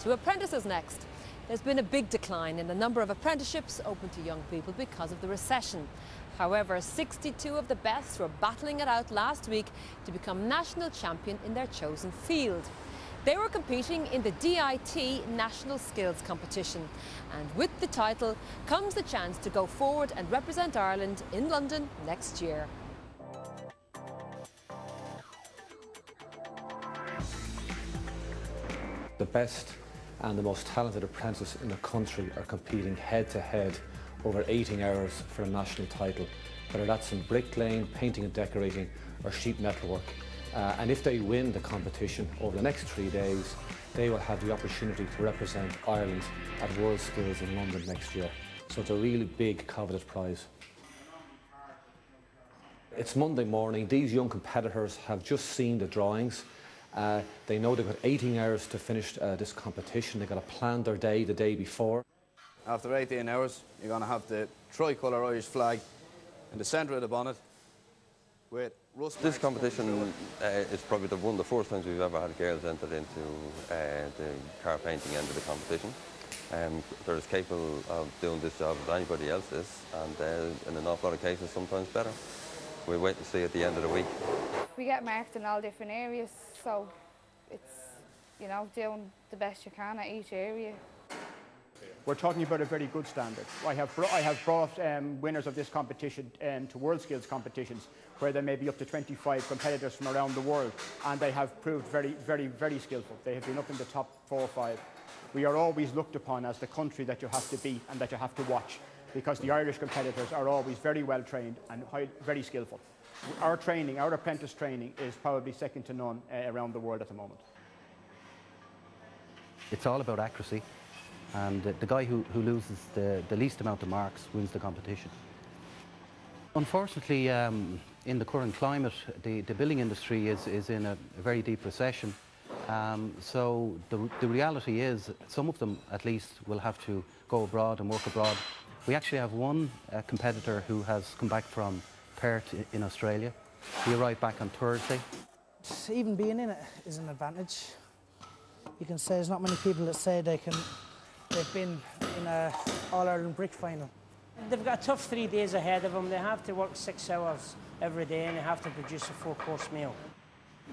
To apprentices next. There's been a big decline in the number of apprenticeships open to young people because of the recession. However, 62 of the best were battling it out last week to become national champion in their chosen field. They were competing in the DIT National Skills Competition, and with the title comes the chance to go forward and represent Ireland in London next year. The best and the most talented apprentices in the country are competing head-to-head over 18 hours for a national title, whether that's in bricklaying, painting and decorating or sheet metal work. And if they win the competition over the next 3 days, they will have the opportunity to represent Ireland at World Skills in London next year. So it's a really big coveted prize. It's Monday morning. These young competitors have just seen the drawings. They know they've got 18 hours to finish this competition. They've got to plan their day the day before. After 18 hours, you're going to have the tricolour Irish flag in the centre of the bonnet with rust. This competition is probably one of the first times we've ever had girls entered into the car painting end of the competition. They're as capable of doing this job as anybody else is, and in an awful lot of cases, sometimes better. We'll wait to see at the end of the week. We get marked in all different areas, so it's, you know, doing the best you can at each area. We're talking about a very good standard. I have brought winners of this competition to World Skills competitions where there may be up to 25 competitors from around the world, and they have proved very, very, very skillful. They have been up in the top 4 or 5. We are always looked upon as the country that you have to beat and that you have to watch, because the Irish competitors are always very well trained and very skillful. Our training, our apprentice training, is probably second to none around the world at the moment. It's all about accuracy, and the guy who loses the least amount of marks wins the competition. Unfortunately, in the current climate, the building industry is in a very deep recession. So the reality is, some of them at least will have to go abroad and work abroad. We actually have one competitor who has come back from Perth in Australia. He arrived back on Thursday. Even being in it is an advantage. You can say there's not many people that say they've been in an All-Ireland brick final. They've got a tough 3 days ahead of them. They have to work 6 hours every day and they have to produce a 4-course meal.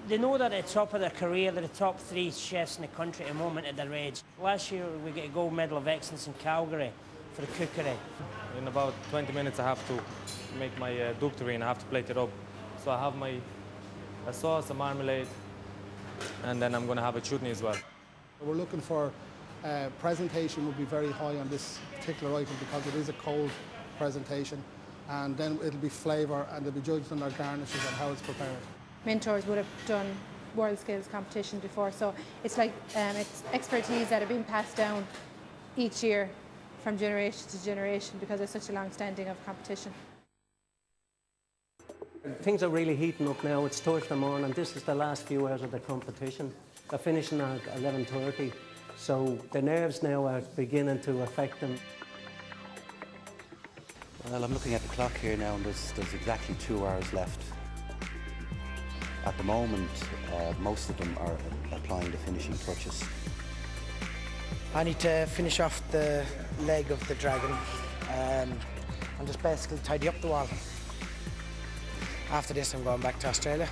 They know that at the top of their career, they're the top 3 chefs in the country at the moment at their age. Last year we got a gold medal of excellence in Calgary for the cookery. In about 20 minutes I have to make my ductory and I have to plate it up. So I have a sauce, a marmalade, and then I'm going to have a chutney as well. We're looking for presentation would be very high on this particular item because it is a cold presentation, and then it'll be flavour and they'll be judged on their garnishes and how it's prepared. Mentors would have done World Skills competition before, so it's like it's expertise that have been passed down each year from generation to generation because it's such a long standing of competition. Things are really heating up now. It's Thursday morning. This is the last few hours of the competition. They're finishing at 11:30, so the nerves now are beginning to affect them. Well, I'm looking at the clock here now, and there's exactly 2 hours left. At the moment, most of them are applying the finishing touches. I need to finish off the leg of the dragon and just basically tidy up the wall. After this, I'm going back to Australia,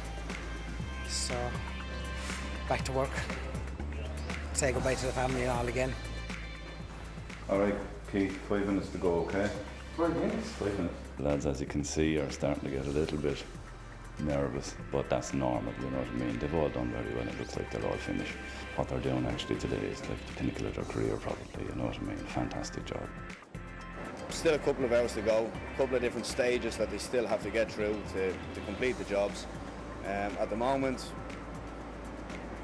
so back to work, say goodbye to the family and all again. All right, Keith, 5 minutes to go, okay? 5 minutes? 5 minutes. The lads, as you can see, are starting to get a little bit nervous, but that's normal, you know what I mean? They've all done very well. It looks like they'll all finish. What they're doing actually today is like the pinnacle of their career, probably, you know what I mean? Fantastic job. Still a couple of hours to go, a couple of different stages that they still have to get through to complete the jobs. At the moment,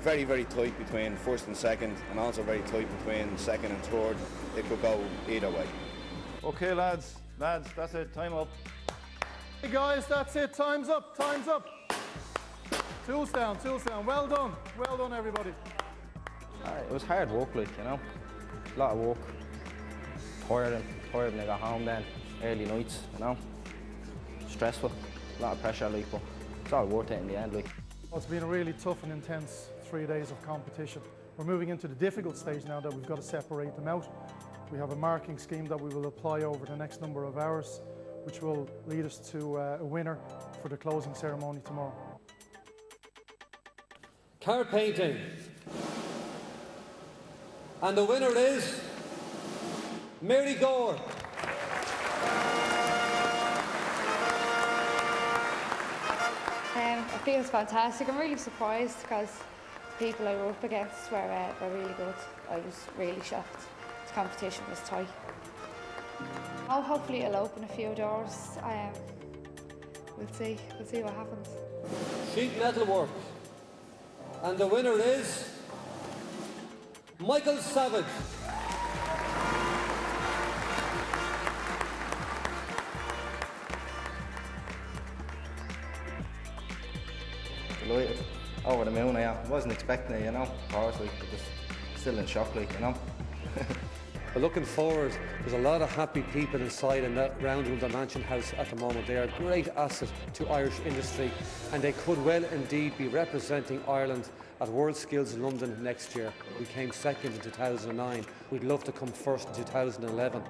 very, very tight between first and second, and also very tight between second and third. It could go either way. Okay, lads, that's it, time up. Hey guys, that's it, time's up. Tools down, well done everybody. It was hard work, like, you know, a lot of work, tired when I got home then, early nights, you know, stressful, a lot of pressure, like, but it's all worth it in the end, like. It's been a really tough and intense 3 days of competition. We're moving into the difficult stage now that we've got to separate them out. We have a marking scheme that we will apply over the next number of hours, which will lead us to a winner for the closing ceremony tomorrow. Car painting. And the winner is Mary Gore. It feels fantastic. I'm really surprised because the people I were up against were really good. I was really shocked. The competition was tight. Oh, hopefully it'll open a few doors. We'll see what happens. Sheet metal work. And the winner is Michael Savage. Delighted. Over the moon, I am. Wasn't expecting it, you know. Of course, like, just still in shock, like, you know. But looking forward, there's a lot of happy people inside in that round room, the Mansion House at the moment. They are a great asset to Irish industry, and they could well indeed be representing Ireland at World Skills in London next year. We came second in 2009. We'd love to come first in 2011.